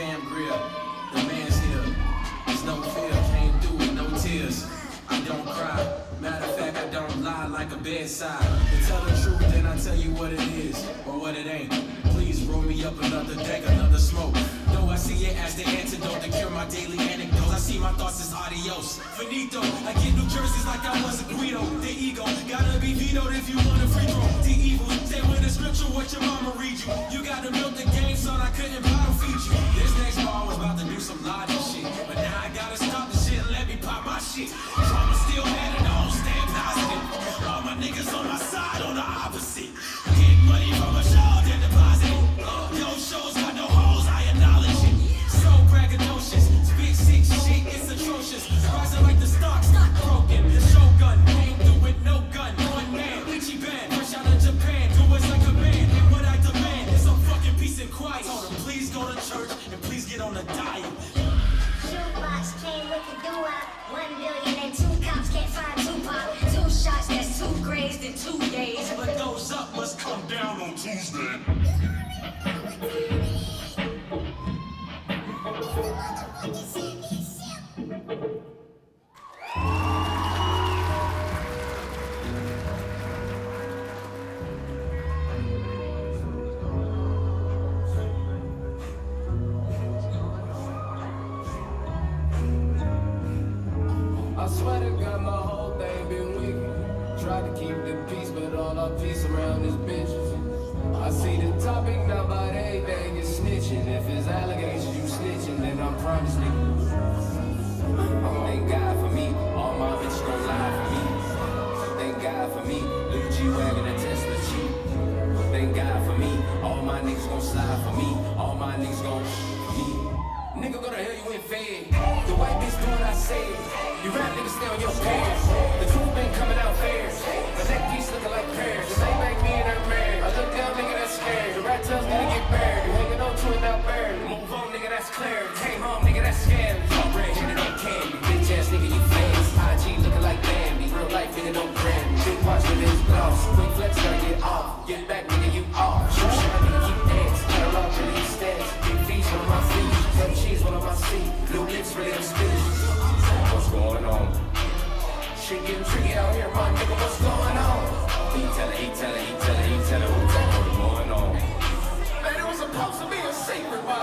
fam grill. The man's here. There's no fear, came through with no tears. I don't cry. Matter of fact, I don't lie like a bedside. To tell the truth, then I tell you what it is or what it ain't. Please roll me up another deck, another smoke. No, I see it as the antidote to cure my daily anecdotes. I see my thoughts as adios. Finito, I get New Jerseys like I was a Guido. The ego, gotta be vetoed if you want a free throw. The evil, say when the scripture what your mama read you. You gotta milk the game, son, I couldn't bottle feed you. This next ball was about to do some logic shit. But now I gotta stop the shit and let me pop my shit. Trauma still had it on, stand positive. All my niggas on my side, on the opposite. Get money from a show, then deposit it. Yo, shows got no holes, I acknowledge it. So braggadocious, big six shit, it's atrocious. Rising like the stocks, broken. The shogun came through with no gun. One man, Ichiban, fresh out of Japan. Do as I command, and what I demand is some fucking peace and quiet. Told him, please go to church and please get on the diet. Shoebox came with the doo-wop. 1 billion and 2 cops can't find Tupac. 2 shots, that's 2 grazed in 2 days. But those up must come down on Tuesday. I swear to God, my whole thing been wicked. Tried to keep the peace, but all our peace around is bitches. I see the topic now, about everything is snitching. If it's allegations, you snitching, then I'm promised nigga. Thank God for me, all my bitches gon' lie for me. Thank God for me, Lil G-Wagon and Tesla cheap. Thank God for me, all my niggas gon' slide for me. All my niggas gon' me. Nigga, go to hell, you ain't fed. The white bitch do what I said. You rap niggas stay on your pants. The truth been coming out fair. The neck piece looking like pears. This ain't like me and her married. I look down, nigga, that's scared. The rat tails gonna get buried. You hanging on to it now buried. Move on, nigga, that's clear. Came home, nigga, that's scary. Talk red-handed on candy. Bitch ass nigga, you fans. IG looking like Bambi. Real life nigga, don't brand me. Big watch with his gloss. Quick flex, gotta get off. Get back, nigga, you off. Shoot shot, nigga, keep dancing. Catalog, really, you stance. Big V's on my feet. Some cheese on my seat. New lips, really, I'm speechless. What's going on? Shit getting tricky out here, my nigga, what's going on? He tell her what's going on. Man, it was supposed to be a secret, but